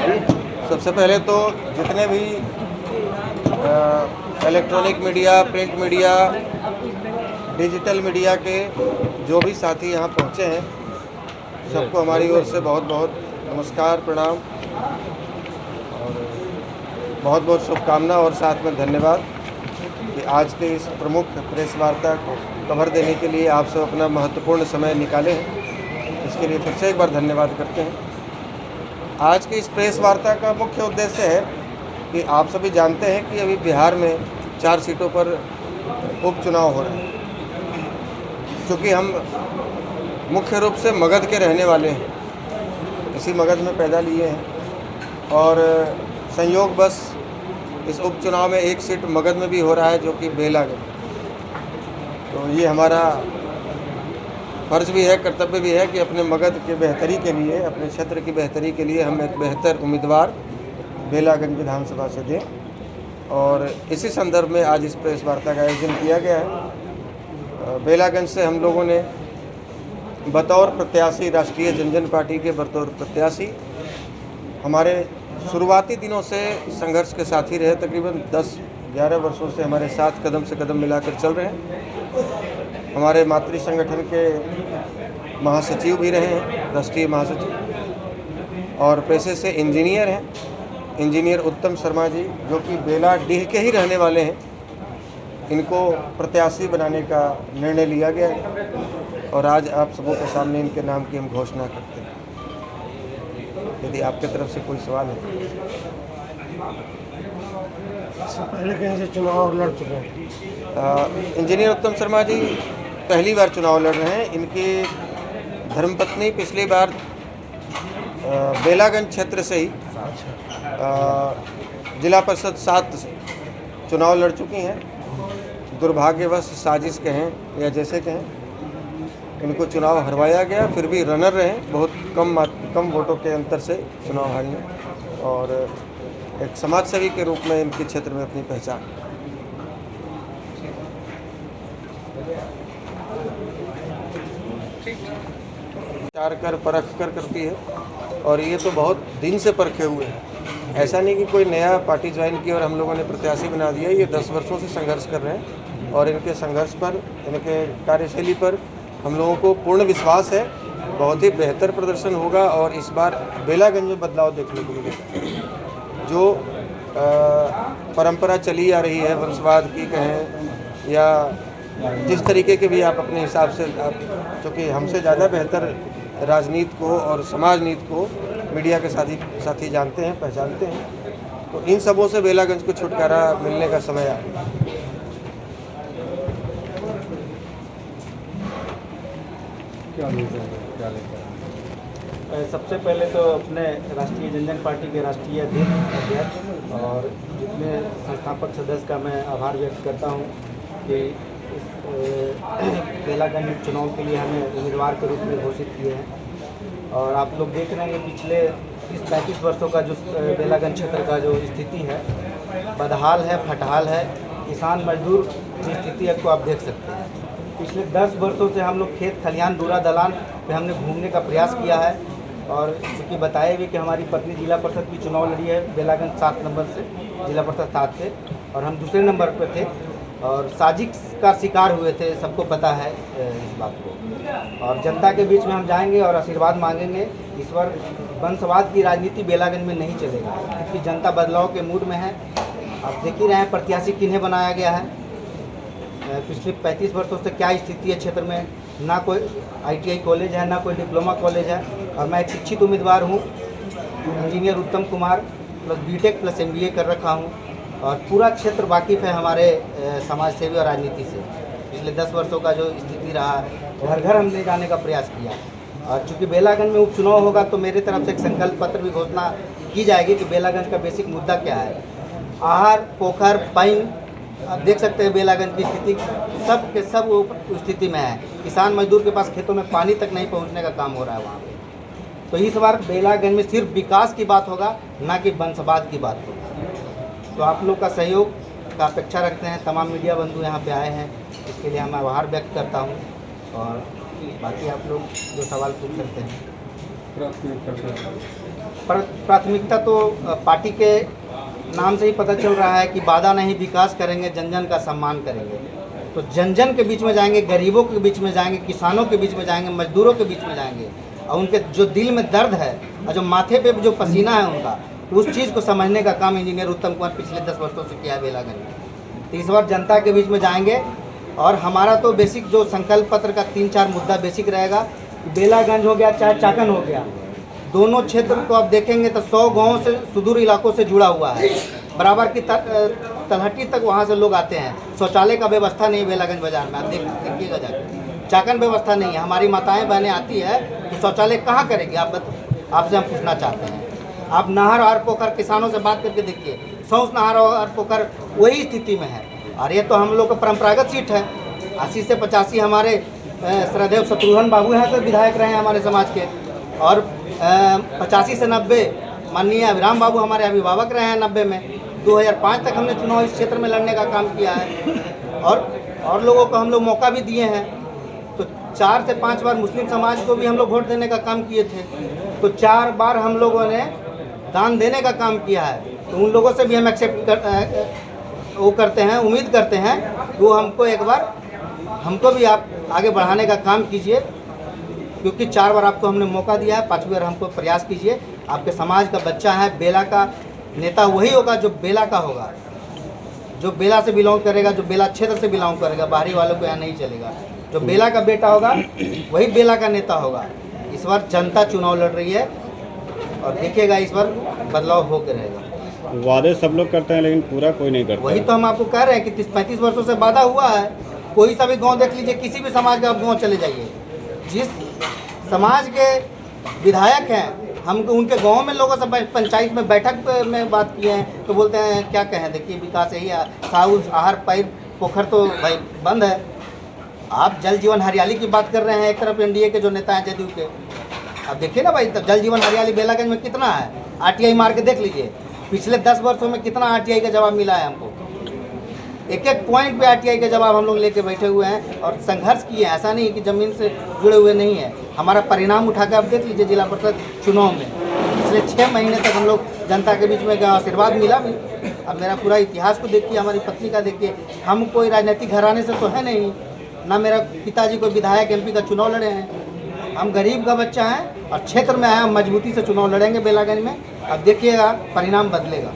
सबसे पहले तो जितने भी electronic media, print media, digital media के जो भी साथी यहाँ पहुँचे हैं, सबको हमारी ओर से बहुत बहुत नमस्कार, प्रणाम और बहुत बहुत शुभकामना और साथ में धन्यवाद कि आज के इस प्रमुख प्रेस वार्ता को कवर देने के लिए आप सब अपना महत्वपूर्ण समय निकाले हैं। इसके लिए फिर से एक बार धन्यवाद करते हैं। आज की इस प्रेस वार्ता का मुख्य उद्देश्य है कि आप सभी जानते हैं कि अभी बिहार में 4 सीटों पर उपचुनाव हो रहे हैं। चूँकि हम मुख्य रूप से मगध के रहने वाले हैं, इसी मगध में पैदा लिए हैं और संयोग बस इस उपचुनाव में एक सीट मगध में भी हो रहा है जो कि बेलागंज। तो ये हमारा फर्ज भी है, कर्तव्य भी है कि अपने मगध के बेहतरी के लिए, अपने क्षेत्र की बेहतरी के लिए हम एक बेहतर उम्मीदवार बेलागंज विधानसभा से दें। और इसी संदर्भ में आज इस प्रेस वार्ता का आयोजन किया गया है। बेलागंज से हम लोगों ने बतौर प्रत्याशी, राष्ट्रीय जनजन पार्टी के बतौर प्रत्याशी, हमारे शुरुआती दिनों से संघर्ष के साथी रहे, तकरीबन 10-11 वर्षों से हमारे साथ कदम से कदम मिलाकर चल रहे हैं। हमारे मातृ संगठन के महासचिव भी रहे हैं, राष्ट्रीय महासचिव, और पेशे से इंजीनियर हैं। इंजीनियर उत्तम शर्मा जी, जो कि बेलाडीह के ही रहने वाले हैं, इनको प्रत्याशी बनाने का निर्णय लिया गया है और आज आप सबों के सामने इनके नाम की हम घोषणा करते हैं। यदि आपके तरफ से कोई सवाल है। पहले कहीं से चुनाव लड़ चुके हैं? इंजीनियर उत्तम शर्मा जी पहली बार चुनाव लड़ रहे हैं। इनकी धर्मपत्नी पिछली बार बेलागंज क्षेत्र से ही जिला परिषद 7 से चुनाव लड़ चुकी हैं। दुर्भाग्यवश साजिश कहें या जैसे कहें, इनको चुनाव हरवाया गया, फिर भी रनर रहे, बहुत कम वोटों के अंतर से चुनाव हारी और एक समाजसेवी के रूप में इनके क्षेत्र में अपनी पहचान। विचार कर परख कर करती है और ये तो बहुत दिन से परखे हुए हैं। ऐसा नहीं कि कोई नया पार्टी ज्वाइन की और हम लोगों ने प्रत्याशी बना दिया। ये 10 वर्षों से संघर्ष कर रहे हैं और इनके संघर्ष पर, इनके कार्यशैली पर हम लोगों को पूर्ण विश्वास है। बहुत ही बेहतर प्रदर्शन होगा और इस बार बेलागंज में बदलाव देखने को मिलेगा। जो परंपरा चली आ रही है, वंशवाद की कहें या जिस तरीके के भी आप अपने हिसाब से, चूँकि हमसे ज़्यादा बेहतर राजनीति को और समाज नीति को मीडिया के साथी जानते हैं, पहचानते हैं, तो इन सबों से बेलागंज को छुटकारा मिलने का समय आ गया। सबसे पहले तो अपने राष्ट्रीय जनजन पार्टी के राष्ट्रीय अध्यक्ष और जितने संस्थापक सदस्य का मैं आभार व्यक्त करता हूं कि इस बेलागंज चुनाव के लिए हमें उम्मीदवार के रूप में घोषित किए हैं। और आप लोग देख रहे हैं कि पिछले 30-35 वर्षों का जो बेलागंज क्षेत्र का जो स्थिति है, बदहाल है, फटहाल है। किसान मजदूर की स्थिति को आप देख सकते हैं। पिछले 10 वर्षों से हम लोग खेत खलिहान दूरा दलान पे हमने घूमने का प्रयास किया है और चूँकि बताया भी कि हमारी पत्नी जिला परिषद की चुनाव लड़ी है बेलागंज 7 नंबर से, जिला परिषद 7 से, और हम दूसरे नंबर पर थे और साजिश का शिकार हुए थे, सबको पता है इस बात को। और जनता के बीच में हम जाएंगे और आशीर्वाद मांगेंगे। इस बार वंशवाद की राजनीति बेलागंज में नहीं चलेगा, क्योंकि जनता बदलाव के मूड में है। आप देख ही रहे हैं प्रत्याशी किन्हें बनाया गया है। पिछले 35 वर्षों से क्या स्थिति है क्षेत्र में, ना कोई ITI कॉलेज है, ना कोई डिप्लोमा कॉलेज है, और मैं एक शिक्षित उम्मीदवार हूँ। इंजीनियर उत्तम Kumar plus BTech plus MBA कर रखा हूँ और पूरा क्षेत्र वाकिफ़ है हमारे समाज सेवी और राजनीति से। पिछले 10 वर्षों का जो स्थिति रहा, घर घर हमने जाने का प्रयास किया। और चूँकि बेलागंज में उपचुनाव होगा तो मेरे तरफ से एक संकल्प पत्र भी घोषणा की जाएगी कि बेलागंज का बेसिक मुद्दा क्या है। आहार, पोखर, पानी, आप देख सकते हैं बेलागंज की स्थिति सब के सब स्थिति में है। किसान मजदूर के पास खेतों में पानी तक नहीं पहुंचने का काम हो रहा है वहाँ पे। तो इस बार बेलागंज में सिर्फ विकास की बात होगा, ना कि वंशवाद की बात होगी। तो आप लोग का सहयोग का अपेक्षा रखते हैं। तमाम मीडिया बंधु यहाँ पे आए हैं, इसके लिए मैं आभार व्यक्त करता हूँ और बाकी आप लोग जो सवाल पूछ सकते हैं। प्राथमिकता तो पार्टी के नाम से ही पता चल रहा है कि वादा नहीं विकास करेंगे, जन जन का सम्मान करेंगे। तो जन जन के बीच में जाएंगे, गरीबों के बीच में जाएंगे, किसानों के बीच में जाएंगे, मजदूरों के बीच में जाएंगे, और उनके जो दिल में दर्द है और जो माथे पे जो पसीना है उनका, उस चीज़ को समझने का काम इंजीनियर उत्तम कुमार पिछले 10 वर्षों से किया है बेलागंज में। तो इस बार जनता के बीच में जाएंगे और हमारा तो बेसिक जो संकल्प पत्र का 3-4 मुद्दा बेसिक रहेगा। बेलागंज हो गया चाहे चाकन हो गया, दोनों क्षेत्र को आप देखेंगे तो 100 गाँव से सुदूर इलाकों से जुड़ा हुआ है। बराबर की तलहटी तक वहाँ से लोग आते हैं। शौचालय का व्यवस्था नहीं है बेलागंज बाजार में, आप देखिएगा जाकर। चाकन व्यवस्था नहीं है। हमारी माताएं बहनें आती है कि शौचालय कहाँ करेगी, आपसे हम पूछना चाहते हैं। आप नहर और पोखर किसानों से बात करके देखिए, सौंस नहर और पोखर वही स्थिति में है। और ये तो हम लोग का परंपरागत सीट है। 80 से 85 हमारे श्रद्धेय शत्रुघ्न बाबू यहाँ से विधायक रहे हैं हमारे समाज के, और 85 से 90 माननीय अभिराम बाबू हमारे अभिभावक रहे हैं 90 में। 2005 तक हमने चुनाव इस क्षेत्र में लड़ने का काम किया है, और लोगों को हम लोग मौका भी दिए हैं। तो 4 से 5 बार मुस्लिम समाज को भी हम लोग वोट देने का काम किए थे। तो 4 बार हम लोगों ने दान देने का काम किया है। तो उन लोगों से भी हम करते हैं, उम्मीद करते हैं वो हमको एक बार हमको भी आप आगे बढ़ाने का काम कीजिए, क्योंकि 4 बार आपको हमने मौका दिया है, 5वीं बार हमको प्रयास कीजिए। आपके समाज का बच्चा है, बेला का नेता वही होगा जो बेला का होगा, जो बेला से बिलोंग करेगा, जो बेला क्षेत्र से बिलोंग करेगा। बाहरी वालों को यहाँ नहीं चलेगा। जो बेला का बेटा होगा वही बेला का नेता होगा। इस बार जनता चुनाव लड़ रही है और देखिएगा इस बार बदलाव होकर रहेगा। वादे सब लोग करते हैं लेकिन पूरा कोई नहीं करता। वही तो हम आपको कह रहे हैं कि 35 वर्षों से वादा हुआ है। कोई सा भी गांव देख लीजिए, किसी भी समाज का आप गाँव चले जाइए, जिस समाज के विधायक हैं, हम उनके गांव में लोगों से पंचायत में बैठक में बात किए हैं तो बोलते हैं क्या कहें, देखिए विकास यही है, साउस आहार पैर पोखर तो भाई बंद है। आप जल जीवन हरियाली की बात कर रहे हैं, एक तरफ एनडीए के जो नेता हैं जदयू के, अब देखिए ना भाई, तब जल जीवन हरियाली बेलागंज में कितना है, आरटीआई मार के देख लीजिए। पिछले 10 वर्षों में कितना आरटीआई का जवाब मिला है हमको। एक एक पॉइंट पे आरटीआई के जवाब हम लोग लेके बैठे हुए हैं और संघर्ष किए हैं। ऐसा नहीं कि ज़मीन से जुड़े हुए नहीं है। हमारा परिणाम उठाकर आप देख लीजिए जिला परिषद चुनाव में पिछले 6 महीने तक हम लोग जनता के बीच में आशीर्वाद मिला भी। अब मेरा पूरा इतिहास को देखिए, हमारी पत्नी का देखिए, हम कोई राजनीतिक घराने से तो है नहीं, ना मेरा पिताजी कोई विधायक एमपी का चुनाव लड़े हैं। हम गरीब का बच्चा हैं और क्षेत्र में आए, हम मजबूती से चुनाव लड़ेंगे बेलागंज में। अब देखिएगा परिणाम बदलेगा।